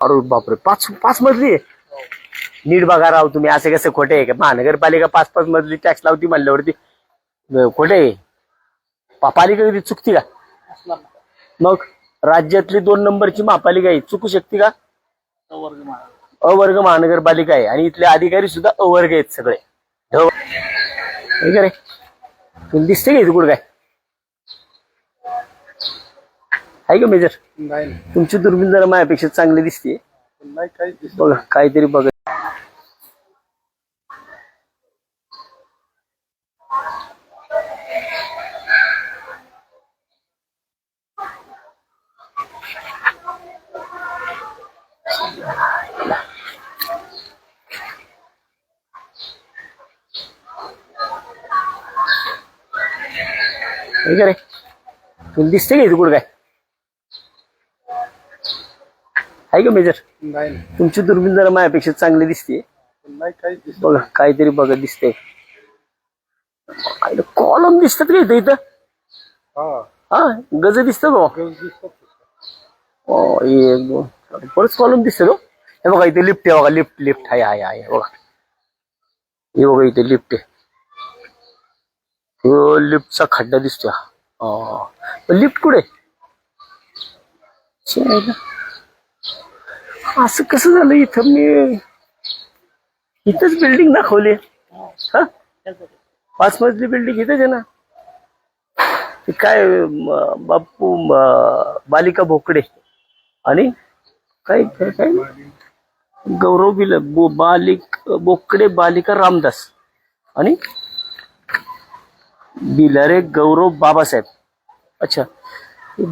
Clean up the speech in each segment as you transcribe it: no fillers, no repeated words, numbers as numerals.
अरे बापरे, 5 मजली आहे. नीट बघा राव तुम्ही, असे कसे खोटे आहे का? महानगरपालिका 5 मजली टॅक्स लावती म्हणल्यावरती खोटे आहे. पालिका कधी चुकती का? मग राज्यातली 2 नंबरची महापालिका आहे, चुकू शकते का? अवर्ग महानगरपालिका आहे आणि इथले अधिकारी सुद्धा अवर्ग आहेत सगळे. रे तुला दिसते का इथे कुठं काय आहे का मेजर? नाही, तुमची दुर्बीण जरा माझ्यापेक्षा चांगली दिसते. नाही काहीच दिसत. बघा काहीतरी बघा. रे तुला दिसते का इथे कुठं काय आहे का मेजर? नाही, तुमची दुर्बीण जरा माझ्यापेक्षा चांगली दिसते. नाही काहीच दिसत. बघा काहीतरी बघा दिसते. कॉलम दिसतात का इथं इथं? हा गज दिसत बघा. एक दोन परत कॉलम दिसत हो. हे बघा इथे लिफ्ट आहे बघा. लिफ्ट आहे बघा. हे बघा इथे लिफ्ट आहे. लिफ्टचा खड्डा दिसतोय. लिफ्ट कुठे? असं कसं झालं? इथं मी इथंच बिल्डिंग दाखवली. हा 5 मजली बिल्डिंग इथंच आहे ना. ते काय बापू बालिका भोकडे आणि काय काय काय गौरव बोकडे बालिका रामदास आणि बिलारे गौरव बाबासाहेब. अच्छा,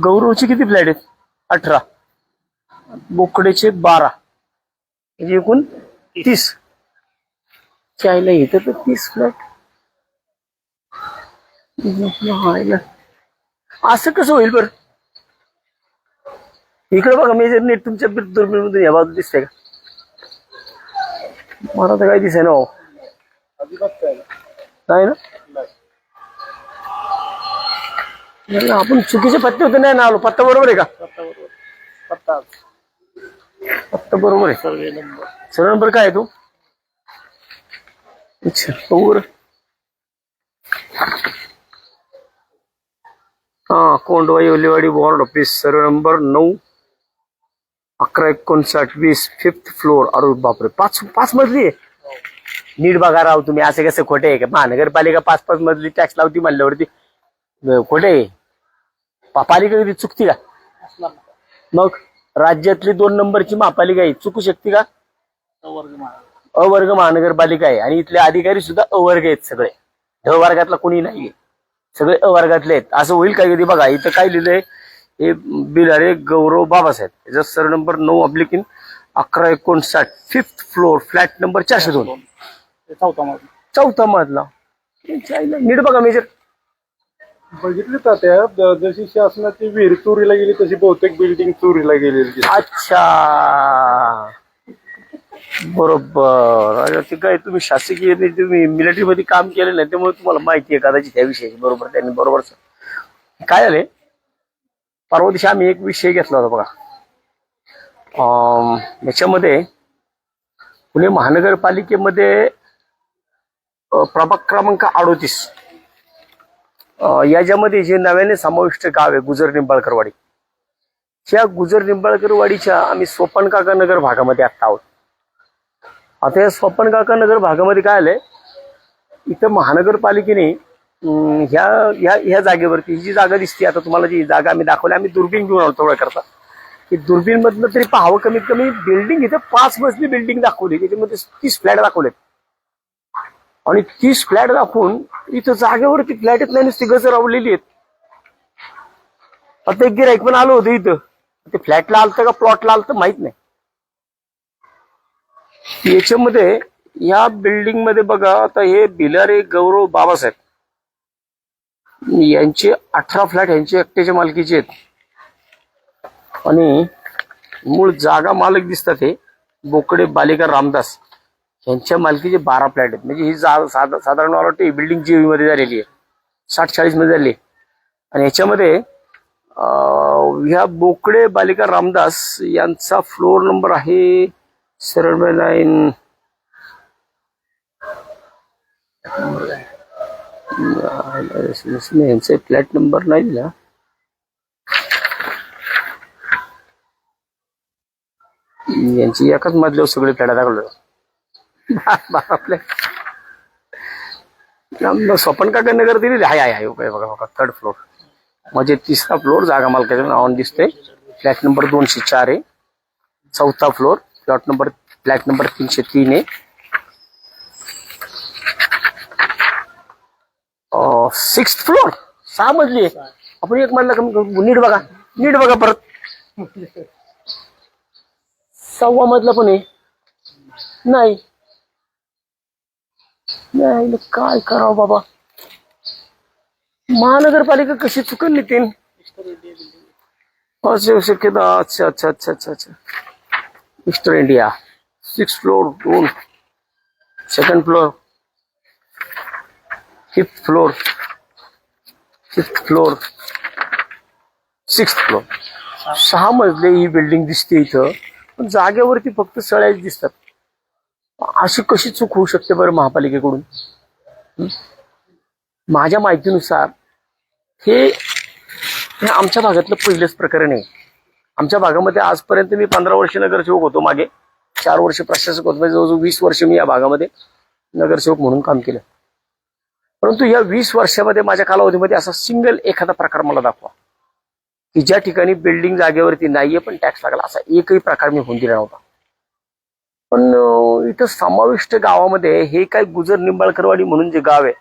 गौरवचे किती फ्लॅट आहेत? 18. बोकडेचे 12 म्हणजे एकूण 30. चायला येतं तर 30 फ्लॅट. असं कसं होईल बरं? इकडे बघा मेजर नीट तुमच्या दुर्बीणमधून या बाजू दिसते का? मला तर काही दिसे ना. अजिबात काय नाही ना. आपण चुकीचे पत्ते होते नाही ना आलो. पत्ता बरोबर आहे का? पत्ता बरोबर आहे. सर्व नंबर काय आहे तू? अच्छा बरोबर. हा कोंडवाई ओलेवाडी वॉर्ड ऑफिस सर्व नंबर 9 1159 20 5th फ्लोर. अरे बापरे, 5 मजली आहे. नीट बघा राव तुम्ही, असे कसे खोटे आहे का? महानगरपालिका 5 मजली टॅक्स लावती म्हणल्यावरती खोटे आहे. पालिका कधी चुकती का? मग राज्यातली 2 नंबरची महापालिका आहे, चुकू शकते का? अवर्ग महानगरपालिका आहे आणि इथले अधिकारी सुद्धा अवर्ग आहेत सगळे. ढ वर्गातला कोणी नाहीये, सगळे अवर्गातले आहेत. असं होईल का कधी? बघा इथं काय लिहिलंय, हे बिलारे गौरव बाबासाहेब. याचा सर्व number 9 / 1159 5th floor flat number 402. चौथा मजला. नीट बघा मेजर. बघितली तात्या, जशी शासनाची विहीर चोरीला गेली तशी बहुतेक बिल्डिंग चोरीला गेलेली. अच्छा बरोबर. ते काय तुम्ही शासकीय तुम्ही मिलिटरी मध्ये काम केलं नाही त्यामुळे तुम्हाला माहिती आहे कदाचित त्या विषयी. बरोबर, त्यांनी बरोबर. काय झाले, परवा दिवशी आम्ही एक विषय घेतला होता बघा. याच्यामध्ये पुणे महानगरपालिकेमध्ये प्रभाग क्रमांक 38 याच्यामध्ये जे नव्याने समाविष्ट गाव आहे गुजर निंबाळकरवाडी. त्या गुजर निंबाळकरवाडीच्या आम्ही स्वपनकाका नगर भागामध्ये आता आहोत. आता या स्वपनकाका नगर भागामध्ये काय आलंय, इथं महानगरपालिकेने ह्या जागेवरती ही जी जागा दिसते आता तुम्हाला, जी जागा आम्ही दाखवली, आम्ही दुर्बीण घेऊन आलो तेवढं करता की दुर्बीण मधनं तरी पाहावं. कमीत कमी बिल्डिंग इथे 5 मजली बिल्डिंग दाखवली, त्याच्यामध्ये 30 फ्लॅट दाखवलेत. आणि 30 फ्लॅट दाखवून इथं जागेवरती फ्लॅट येत नाही, नुसती गजर लावलेली आहेत. आता एक गिऱ्हाईक पण आलो होतं इथं, ते फ्लॅटला आलतं का प्लॉटला आलतं माहित नाही. याच्यामध्ये या बिल्डिंग मध्ये बघा, आता हे बिलारे गौरव बाबासाहेब यांचे 18 फ्लॅट यांचे एकट्याच्या मालकीचे आहेत. आणि मूळ जागा मालक दिसतात हे बोकडे बालिका रामदास यांच्या मालकीचे 12 फ्लॅट आहेत. म्हणजे ही साधारण मला वाटतं बिल्डिंग जीवी मध्ये झालेली आहे, 60-40 मध्ये झाली. आणि याच्यामध्ये ह्या बोकडे बालिका रामदास यांचा फ्लोर नंबर आहे 79. यांचे फ्लॅट नंबर नाही दिला. यांची एकाच मधल्यावर सगळे फ्लॅट दाखवलं. आपल्या स्वपन काका नगर दिलेली हाय बघा 3rd फ्लोर म्हणजे 3रा फ्लोर जागा मालकाच्या नावाने दिसते. फ्लॅट नंबर 204 आहे. 4था फ्लोर फ्लॅट नंबर 303 आहे. 6th फ्लोर 6 मजली आहे. आपण एक मजला नीट बघा परत 6वा मजला पण आहे. नाही काय करावं बाबा. महानगरपालिका कशी चुकून नितीन शक्यता. अच्छा mister India 6th floor 2, 2nd floor 5th floor 5th floor 6th floor. 6 मजले ही बिल्डिंग दिसते इथं, पण जागेवरती फक्त सळ्याच दिसतात. अशी कशी चूक होऊ शकते बरं महापालिकेकडून. माझ्या माहितीनुसार हे आमच्या भागातलं पहिलंच प्रकरण आहे. आमच्या भागामध्ये आजपर्यंत मी 15 वर्ष नगरसेवक होतो. मागे 4 वर्ष प्रशासक होतो. म्हणजे जवळजवळ 20 वर्ष मी या भागामध्ये नगरसेवक म्हणून काम केलं. परंतु या 20 वर्षामध्ये माझ्या कालावधीमध्ये असा सिंगल एखादा प्रकार मला दाखवा की ज्या ठिकाणी बिल्डिंग जागेवरती नाहीये पण टॅक्स लागला, असा एकही प्रकार मी होऊन दिला नव्हता. पण इथं समाविष्ट गावामध्ये हे काय गुजर निंबाळकरवाडी म्हणून जे गाव आहे,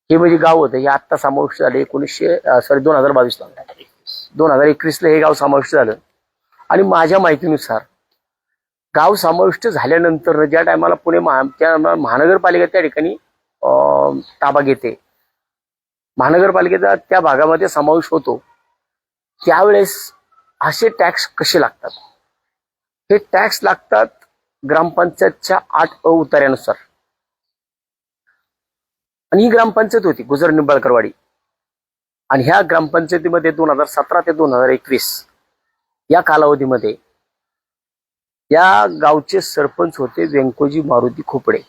हे म्हणजे गाव होतं, हे आत्ता समाविष्ट झाले 2022 ला 2021 ला हे गाव समाविष्ट झालं. आणि माझ्या माहितीनुसार गाव समाविष्ट झाल्यानंतर ज्या टायमाला पुणे महानगरपालिका त्या ठिकाणी ताबा घेते, महानगरपालिकेचा त्या भागामध्ये समावेश होतो, त्यावेळेस असे टॅक्स कसे लागतात. हे टॅक्स लागतात ग्रामपंचायतच्या 8 उतार्यानुसार. आणि ही ग्रामपंचायत होती गुजर निंबाळकरवाडी. आणि ह्या ग्रामपंचायतीमध्ये 2017 ते 2021 या कालावधीमध्ये या गावचे सरपंच होते व्यंकोजी मारुती खोपडे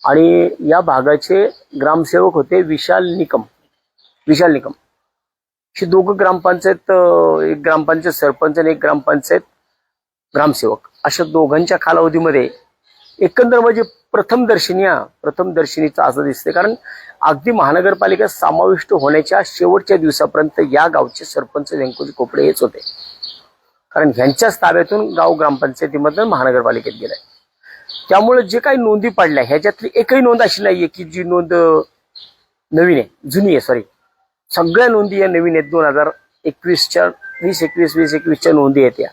आणि या भागाचे ग्रामसेवक होते विशाल निकम. हे दोघं ग्रामपंचायत, एक ग्रामपंचायत सरपंच आणि एक ग्रामपंचायत ग्रामसेवक, अशा दोघांच्या कालावधीमध्ये एकंदर म्हणजे प्रथम दर्शनीचा असं दिसते. कारण अगदी महानगरपालिका समाविष्ट होण्याच्या शेवटच्या दिवसापर्यंत या गावचे सरपंच व्यंकोजी खोपडे हेच होते. कारण ह्यांच्याच ताब्यातून गाव ग्रामपंचायतीमधून महानगरपालिकेत गेलाय. त्यामुळे जे काही नोंदी पडल्या ह्याच्यातली एकही नोंद अशी नाहीये की जी नोंद नवीन आहे, जुनी आहे. सगळ्या नोंदी या नवीन आहेत. 2021च्या 2021 नोंदी आहेत या.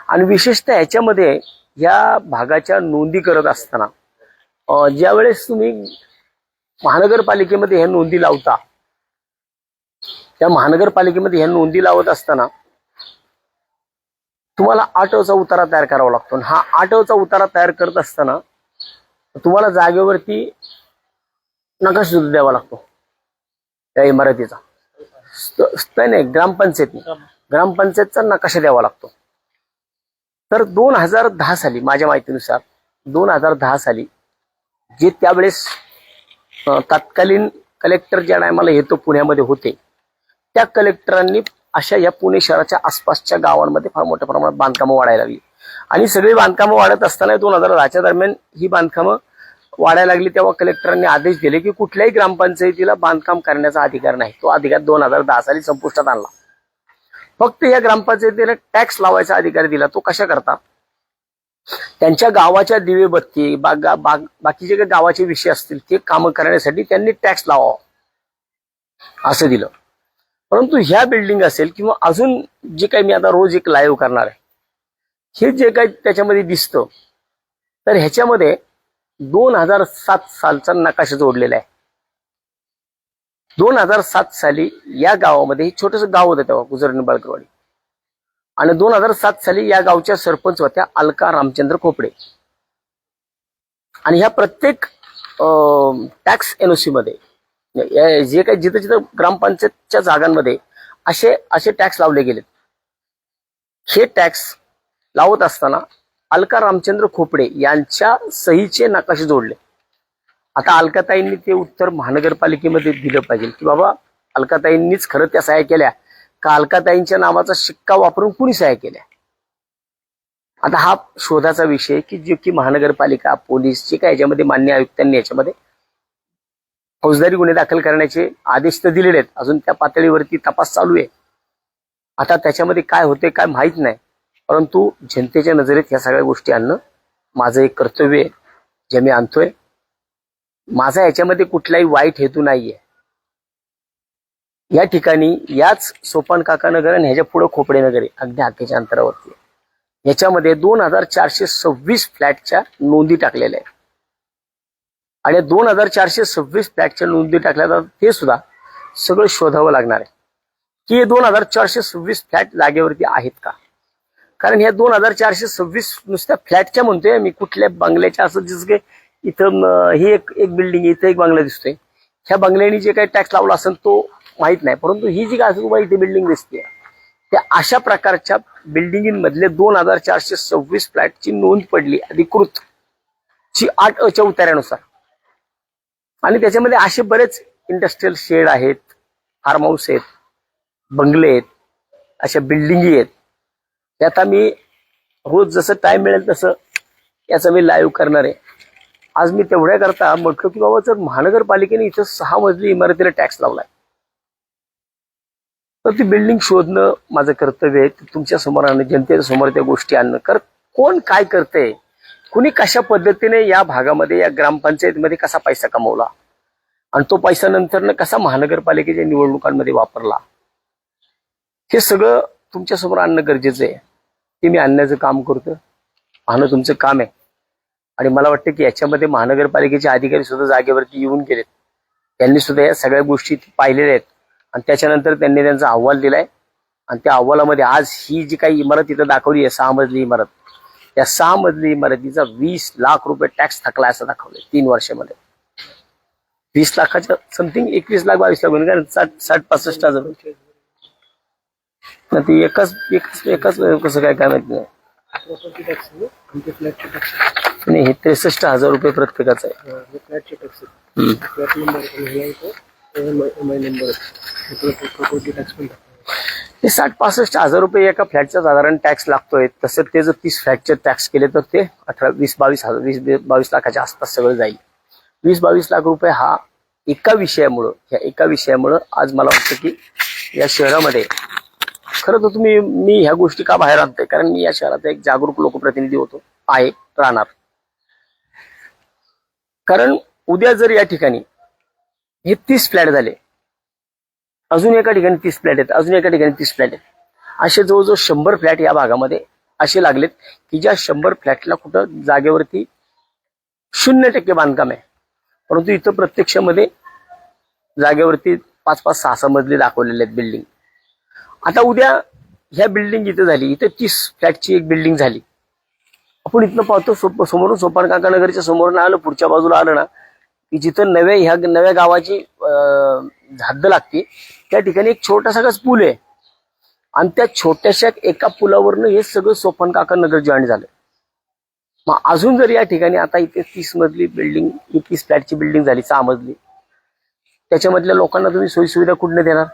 आणि विशेषतः ह्याच्यामध्ये या भागाच्या नोंदी करत असताना ज्यावेळेस तुम्ही महानगरपालिकेमध्ये ह्या नोंदी लावता, त्या महानगरपालिकेमध्ये ह्या नोंदी लावत असताना तुम्हाला 8चा उतारा तयार करावा लागतो. हा 8चा उतारा तयार करत असताना तुम्हाला जागेवरती नकाशा सुद्धा द्यावा लागतो त्या इमारतीचा. नाही, ग्रामपंचायतचा नकाशा द्यावा लागतो. तर 2010 साली माझ्या माहितीनुसार 2010 साली जे त्यावेळेस तत्कालीन कलेक्टर ज्या टायमाला येतो पुण्यामध्ये होते, त्या कलेक्टरांनी अशा या पुणे शहराच्या आसपासच्या गावांमध्ये फार मोठ्या प्रमाणात बांधकामं वाढायला लागली. आणि सगळी बांधकामं वाढत असताना 2010च्या दरम्यान ही बांधकामं वाढायला लागली. तेव्हा कलेक्टरांनी आदेश दिले की कुठल्याही ग्रामपंचायतीला बांधकाम करण्याचा अधिकार नाही. तो अधिकार 2010 साली संपुष्टात आणला. फक्त या ग्रामपंचायतीला टॅक्स लावायचा अधिकार दिला. तो कशा करता, त्यांच्या गावाच्या दिवेबत्ती बाकीचे काही गावाचे विषय असतील ते कामं करण्यासाठी त्यांनी टॅक्स लावावा असं दिलं. परंतु ह्या बिल्डिंग असेल किंवा अजून जे काही मी आता रोज एक लाईव्ह करणार आहे, हे जे काही त्याच्यामध्ये दिसतं, तर ह्याच्यामध्ये 2007 सालचा नकाशा जोडलेला आहे. 2007 साली या गावामध्ये छोटंसं गाव होतं तेव्हा गुजर निंबाळकरवाडी. आणि 2007 साली या गावच्या सरपंच होत्या अलका रामचंद्र खोपडे. आणि ह्या प्रत्येक टॅक्स एनओसी मध्ये जे काही जिथं जिथं ग्रामपंचायतच्या जागांमध्ये असे असे टॅक्स लावले गेलेत. हे टॅक्स लावत असताना अलका रामचंद्र खोपडे यांच्या सहीचे नकाशे जोडले. आता अलकाताईंनी ते उत्तर महानगरपालिकेमध्ये दिलं पाहिजे की बाबा अलकाताईंनीच खरं त्या सह्या केल्या का अलकाताईंच्या नावाचा शिक्का वापरून कुणी सह्या केल्या. आता हा शोधाचा विषय की जे की महानगरपालिका पोलीस जे काय याच्यामध्ये मान्य आयुक्तांनी याच्यामध्ये फौजदारी गुन्हे दाखल करण्याचे आदेश तर दिलेले आहेत. अजून त्या पातळीवरती तपास चालू आहे. आता त्याच्यामध्ये काय होते काय माहित नाही, परंतु जनतेच्या नजरेत ह्या सगळ्या गोष्टी आणणं माझं एक कर्तव्य आहे जे मी आणतोय. माझा याच्यामध्ये कुठलाही वाईट हेतू नाहीये. या ठिकाणी याच सोपान काका नगर आणि ह्याच्या पुढे खोपडे नगर आहे अगदी हाकेच्या अंतरावरती. याच्यामध्ये 2426 फ्लॅटच्या नोंदी टाकलेल्या आहेत आणि 2426 फ्लॅटच्या नोंदी टाकल्या ते सुद्धा सगळं शोधावं लागणार आहे की हे 2426 फ्लॅट जागेवरती आहेत का. कारण ह्या 2426 नुसत्या फ्लॅटच्या म्हणतोय मी, कुठल्या बंगल्याच्या असं जसं की इथं ही एक बिल्डिंग, इथं एक बंगला दिसतोय. ह्या बंगल्यानी जे काही टॅक्स लावला असेल तो माहित नाही, परंतु ही जी काय इथे बिल्डिंग दिसते त्या अशा प्रकारच्या बिल्डिंगमधले 2426 फ्लॅटची नोंद पडली अधिकृत ची 8 उतार्यानुसार. आणि त्याच्यामध्ये असे बरेच इंडस्ट्रियल शेड आहेत, फार्म हाऊस आहेत, बंगले आहेत, अशा बिल्डिंगी आहेत. त्यात मी रोज जसं टाइम मिळेल तसं याचं मी लाईव्ह करणार आहे. आज मी तेवढ्या करता म्हटलं की बाबा जर महानगरपालिकेने इथं 6 मजली इमारतीला टॅक्स लावलाय तर ती बिल्डिंग शोधणं माझं कर्तव्य आहे. तुमच्या समोर आणणं, जनतेच्या समोर त्या गोष्टी आणणं. कोण काय करतंय, कुणी कशा पद्धतीने या भागामध्ये या ग्रामपंचायतीमध्ये कसा पैसा कमवला आणि तो पैसा नंतर कसा महानगरपालिकेच्या निवडणुकांमध्ये वापरला, हे सगळं तुमच्या समोर आणणं गरजेचं आहे. ते मी आणण्याचं काम करतो. आणणं तुमचं काम आहे. आणि मला वाटतं की याच्यामध्ये महानगरपालिकेचे अधिकारी सुद्धा जागेवरती येऊन गेलेत. त्यांनी सुद्धा या सगळ्या गोष्टी पाहिलेल्या आहेत आणि त्याच्यानंतर त्यांनी त्यांचा अहवाल दिलाय. आणि त्या अहवालामध्ये आज ही जी काही इमारत इथं दाखवली आहे 6 मजली इमारत, त्या 6 मजली इमारतीचा 20 लाख रुपये टॅक्स थकला असं दाखवलंय 3 वर्षामध्ये. 20 लाखाच्या समथिंग 21 लाख 22 लाख होईल कारण 60-65 हजार ती एकच कसं काय माहिती नाही. नाही, हे 63,000 रुपये प्रत्येकाचं आहे. हे 60-65 हजार रुपये एका फ्लॅटचा साधारण टॅक्स लागतोय. तसं ते जर 30 फ्लॅटचे टॅक्स केले तर ते 20-22 लाखाच्या आसपास सगळं जाईल. 20-22 लाख रुपये हा एका विषयामुळं आज मला वाटतं की या शहरामध्ये खरं तर मी ह्या गोष्टी का बाहेर आणतोय, कारण मी या शहराचा एक जागरूक लोकप्रतिनिधी राहणार. कारण उद्या जर या ठिकाणी हे 30 फ्लॅट झाले, अजून एका ठिकाणी 30 फ्लॅट आहेत, अजून एका ठिकाणी 30 फ्लॅट आहेत, असे जवळजवळ 100 फ्लॅट या भागामध्ये असे लागलेत की ज्या 100 फ्लॅटला कुठं जागेवरती 0% बांधकाम आहे. परंतु इथं प्रत्यक्षामध्ये जागेवरती 5-5, 6-6 मजली दाखवलेले आहेत बिल्डिंग. आता उद्या ह्या बिल्डिंग इथं झाली, इथं 30 फ्लॅटची एक बिल्डिंग झाली. आपण इथनं पाहतो समोरून सोपान काका नगरच्या समोरून आलं, पुढच्या बाजूला आलं ना की जिथं नव्या गावाची हद्द लागते त्या ठिकाणी एक छोटासाच पूल आहे आणि त्या छोट्याशा एका पुलावरनं हे सगळं सोपान काका नगर जॉईन झालं. मग अजून जर या ठिकाणी आता इथे 30 मजली बिल्डिंग, 30 फ्लॅटची बिल्डिंग झाली 6 मजली, त्याच्यामधल्या लोकांना तुम्ही सोयीसुविधा कुठनं देणार?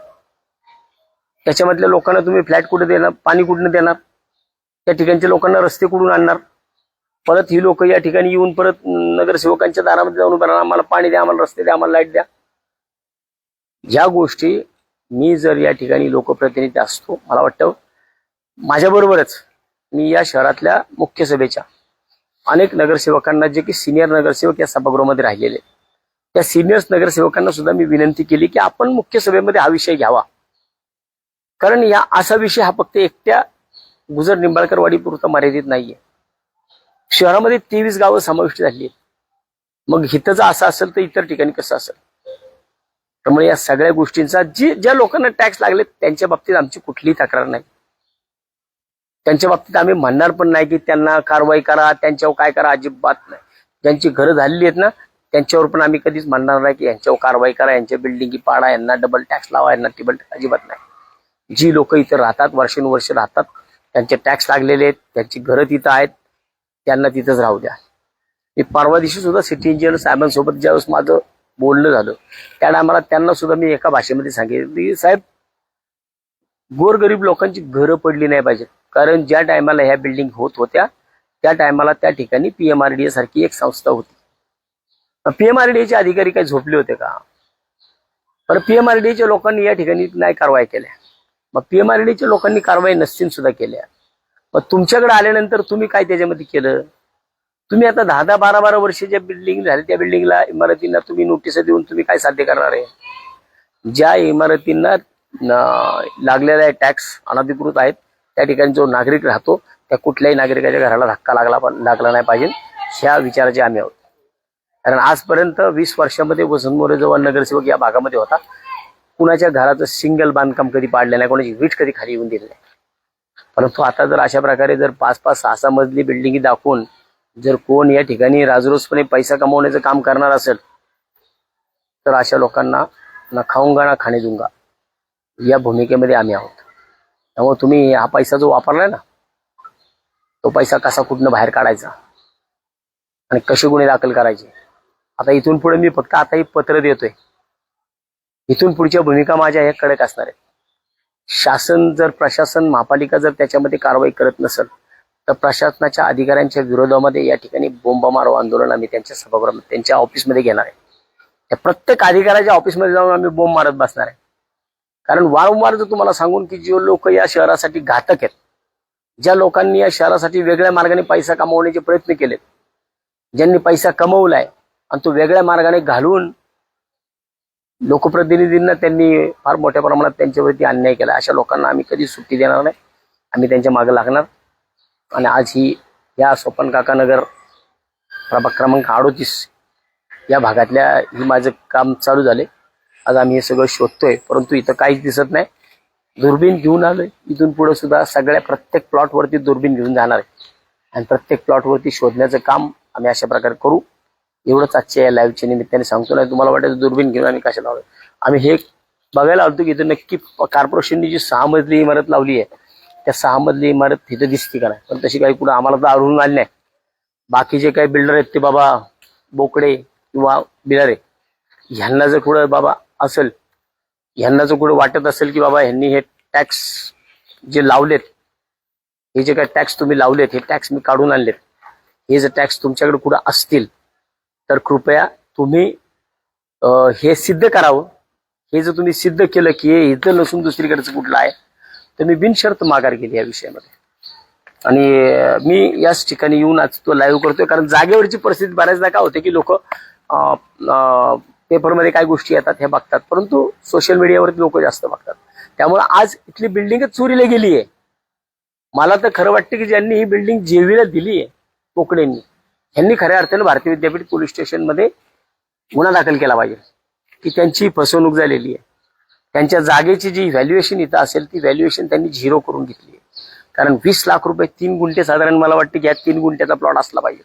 त्याच्यामधल्या लोकांना तुम्ही फ्लॅट कुठे देणार? पाणी कुठनं देणार? त्या ठिकाणच्या लोकांना रस्ते कुठून आणणार? परत ही लोक या ठिकाणी येऊन परत नगरसेवकांच्या दारामध्ये जाऊन उभं राहणार, आम्हाला पाणी द्या, आम्हाला रस्ते द्या, आम्हाला लाईट द्या. या गोष्टी मी जर या ठिकाणी लोकप्रतिनिधी असतो, मला वाटतं माझ्याबरोबरच मी या शहरातल्या मुख्य सभेच्या अनेक नगरसेवकांना जे की सिनियर नगरसेवक या सभागृहामध्ये राहिलेले, त्या सिनियर नगरसेवकांना सुद्धा मी विनंती केली की आपण मुख्य सभेमध्ये हा विषय घ्यावा. कारण या असा विषय हा फक्त एकट्या गुजर निंबाळकर वाडी पुरता मर्यादित नाहीये. शहरामध्ये 23 गावं समाविष्ट झाली आहेत. मग हिथं जर असं असेल तर इतर ठिकाणी कसं असेल? त्यामुळे या सगळ्या गोष्टींचा ज्या लोकांना टॅक्स लागले त्यांच्या बाबतीत आमची कुठलीही तक्रार नाही. त्यांच्या बाबतीत आम्ही म्हणणार पण नाही की त्यांना कारवाई करा, त्यांच्यावर काय करा, अजिबात नाही. ज्यांची घरं झालेली आहेत ना त्यांच्यावर पण आम्ही कधीच म्हणणार नाही की यांच्यावर कारवाई करा, यांच्या बिल्डिंगी पाडा, यांना डबल टॅक्स लावा, यांना ट्रिबल टॅक्स, अजिबात नाही. जी लोक इथं राहतात, वर्षानुवर्ष राहतात, त्यांचे टॅक्स लागलेले आहेत, त्यांची घरं तिथं आहेत, त्यांना तिथंच राहू द्या. मी परवा दिवशी सुद्धा सिटी इंजिनियर साहेबांसोबत ज्यावेळेस माझं बोलणं झालं त्या टायमाला त्यांना सुद्धा मी एका भाषेमध्ये सांगितलं की साहेब, गोरगरीब लोकांची घरं पडली नाही पाहिजेत. कारण ज्या टायमाला ह्या बिल्डिंग होत होत्या त्या टायमाला त्या ठिकाणी PMRDA सारखी एक संस्था होती. PMRDAचे अधिकारी काही झोपले होते का? पण PMRDAच्या लोकांनी या ठिकाणी नाही कारवाई केल्या. मग PMRDAच्या लोकांनी कारवाई नसतील सुद्धा केल्या. मग तुमच्याकडे आल्यानंतर तुम्ही काय त्याच्यामध्ये केलं? तुम्ही आता 10-10, 12-12 वर्षाच्या बिल्डिंग झाले, त्या बिल्डिंगला, इमारतींना तुम्ही नोटीस देऊन तुम्ही काय साध्य करणार आहे? ज्या इमारतींना लागलेला टॅक्स अनधिकृत आहेत त्या ठिकाणी जो नागरिक राहतो त्या कुठल्याही नागरिकाच्या घराला धक्का लागला नाही पाहिजे, ह्या विचाराचे आम्ही आहोत. कारण आजपर्यंत 20 वर्षामध्ये वसंत मोरे जेव्हा नगरसेवक या भागामध्ये होता, कुणाच्या घराचं सिंगल बांधकाम कधी पाडलं नाही, कोणाची वीट कधी खाली येऊन दिली नाही. परंतु आता जर अशा प्रकारे जर 5-5, 6-6 मजली बिल्डिंगी दाखवून जर कोण या ठिकाणी राजरोसपणे पैसा कमवण्याचं काम करणार असेल तर अशा लोकांना ना खाऊंगा ना खाणे दूंगा या भूमिकेमध्ये आम्ही आहोत. त्यामुळे तुम्ही हा पैसा जो वापरलाय ना, तो पैसा कसा कुठनं बाहेर काढायचा आणि कसे गुन्हे दाखल करायचे, आता इथून पुढे मी फक्त आता ही पत्र देतोय. इथून पुढच्या भूमिका माझ्या हे कडक असणार आहे. शासन जर, प्रशासन, महापालिका जर त्याच्यामध्ये कारवाई करत नसेल तर प्रशासनाच्या अधिकाऱ्यांच्या विरोधामध्ये या ठिकाणी बोंबामारो आंदोलन आम्ही त्यांच्या सभागृहामध्ये, त्यांच्या ऑफिसमध्ये घेणार आहे. त्या प्रत्येक अधिकाऱ्याच्या ऑफिसमध्ये जाऊन आम्ही बोंब मारत बसणार आहे. कारण वारंवार जर तुम्हाला सांगून की जे लोक या शहरासाठी घातक आहेत, ज्या लोकांनी या शहरासाठी वेगळ्या मार्गाने पैसा कमवण्याचे प्रयत्न केलेत, ज्यांनी पैसा कमवलाय आणि तो वेगळ्या मार्गाने घालून लोकप्रतिनिधींना त्यांनी फार मोठ्या प्रमाणात त्यांच्यावरती अन्याय केला, अशा लोकांना आम्ही कधी सुट्टी देणार नाही. आम्ही त्यांच्या मागे लागणार. आणि आज ही या सोपन काका नगर प्रभाग क्रमांक 38 या भागातल्या ही माझं काम चालू झाले. आज आम्ही हे सगळं शोधतोय, परंतु इथं काहीच दिसत नाही. दुर्बीण घेऊन आलोय. इथून पुढे सुद्धा सगळ्या प्रत्येक प्लॉटवरती दुर्बीण घेऊन जाणार आहे आणि प्रत्येक प्लॉटवरती शोधण्याचं काम आम्ही अशा प्रकारे करू. एवढंच आजच्या या लाईव्हच्या निमित्ताने सांगतो. नाही तुम्हाला वाटायचं दुर्बीण घेऊन आम्ही कशाला आलोय. आम्ही हे बघायला आलतो की इथं नक्की कॉर्पोरेशननी जी 6 मजली इमारत लावली आहे त्या 6 मजली इमारत तिथं दिसते का नाही, पण तशी काही कुठं आम्हाला तर आढळून आली नाही. बाकीचे काही बिल्डर आहेत ते बाबा बोकडे किंवा बिलारे, ह्यांना जर कुठं बाबा असेल, ह्यांना जर कुठं वाटत असेल की बाबा ह्यांनी हे टॅक्स जे लावलेत, हे जे काही टॅक्स तुम्ही लावलेत, हे टॅक्स मी काढून आणलेत, हे जर टॅक्स तुमच्याकडे कुठं असतील तर कृपया तुम्ही हे सिद्ध करावं. हे जर तुम्ही सिद्ध केलं की हे इथं नसून दुसरीकडचं कुठलं आहे तर मी बिनशर्त माघार केली या विषयामध्ये. आणि मी याच ठिकाणी येऊन आज तो लाईव्ह करतोय. कारण जागेवरची परिस्थिती बऱ्याचदा काय होते की लोक पेपरमध्ये काय गोष्टी येतात हे बघतात, परंतु सोशल मीडियावरती लोक जास्त बघतात. त्यामुळे आज इथली बिल्डिंगच चोरीला गेली आहे. मला तर खरं वाटतं की ज्यांनी ही बिल्डिंग जेवीला दिली आहे कोकणेंनी, यांनी खऱ्या अर्थानं भारतीय विद्यापीठ पोलीस स्टेशनमध्ये गुन्हा दाखल केला पाहिजे की त्यांची फसवणूक झालेली आहे. त्यांच्या जागेची जी व्हॅल्युएशन इथं असेल ती व्हॅल्युएशन त्यांनी 0 करून घेतली आहे. कारण 20 लाख रुपये 3 गुंठे साधारण मला वाटतं की या 3 गुंठ्याचा प्लॉट असला पाहिजे.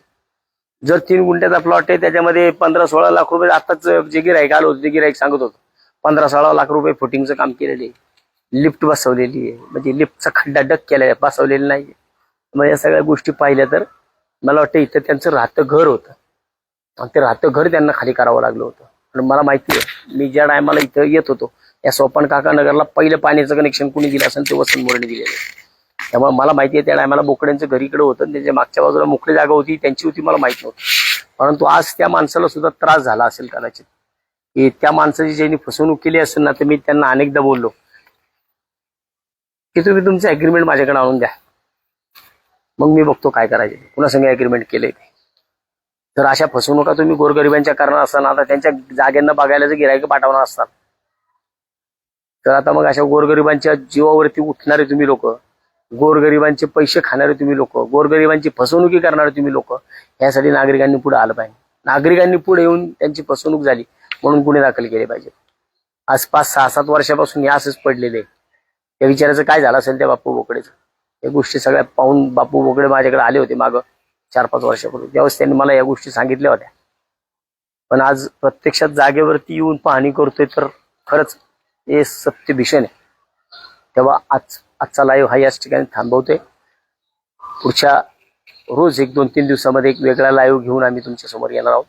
जर 3 गुंठ्याचा प्लॉट आहे त्याच्यामध्ये 15-16 लाख रुपये, आताच जे गिराईक आलो होतं ते गिराईक सांगत होतं 15-16 लाख रुपये फुटिंगचं काम केलेलं आहे, लिफ्ट बसवलेली आहे, म्हणजे लिफ्टचा खड्डा डक केलेला आहे, बसवलेला नाही. मग या सगळ्या गोष्टी पाहिल्या तर मला वाटतं इथं त्यांचं राहतं घर होतं आणि ते राहतं घर त्यांना खाली करावं लागलं होतं. आणि मला माहिती आहे, मी ज्या टायमाला इथं येत होतो या सोपन काका नगरला पहिलं पाण्याचं कनेक्शन कोणी दिलं असेल ते वसंत मोरेने दिलेलं. त्यामुळे मला माहिती आहे त्या टायमाला बोकड्यांचं घर इकडे होतं, त्याच्या मागच्या बाजूला मोकळी जागा होती, त्यांची होती मला माहित नव्हतं. परंतु आज त्या माणसाला सुद्धा त्रास झाला असेल कदाचित की त्या माणसाची ज्यांनी फसवणूक केली असेल ना, तर मी त्यांना अनेकदा बोललो की तुम्ही तुमचं अग्रीमेंट माझ्याकडे आणून द्या, मग मी बघतो काय करायचे, कुणा संग अग्रीमेंट केले. तर अशा फसवणुका तुम्ही गोरगरिबांच्या करणार असताना आता त्यांच्या जागेंना बघायला जर गिराईक पाठवणार असतात तर आता मग अशा गोरगरिबांच्या जीवावरती उठणारे तुम्ही लोक, गोरगरिबांचे पैसे खाणारे तुम्ही लोक, गोरगरिबांची फसवणुकी करणारे तुम्ही लोक, यासाठी नागरिकांनी पुढे आलं पाहिजे. नागरिकांनी पुढे येऊन त्यांची फसवणूक झाली म्हणून गुन्हे दाखल केले पाहिजे. आज 5-6-7 वर्षापासून हे असंच पडलेले. त्या विचाराचं काय झालं असेल त्या बापू बोकडेचं, या गोष्टी सगळ्या पाहून बापू बोकडे माझ्याकडे आले होते मागं 4-5 वर्षापूर्वी. त्यावेळेस त्यांनी मला या गोष्टी सांगितल्या होत्या. पण आज प्रत्यक्षात जागेवरती येऊन पाहणी करतोय तर खरंच हे सत्य भीषण आहे. तेव्हा आजचा लाईव्ह हा याच ठिकाणी थांबवतोय. पुढच्या रोज 1-2-3 दिवसामध्ये एक वेगळा लाईव्ह घेऊन आम्ही तुमच्या समोर येणार आहोत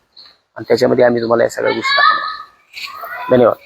आणि त्याच्यामध्ये आम्ही तुम्हाला या सगळ्या गोष्टी दाखवणार. धन्यवाद.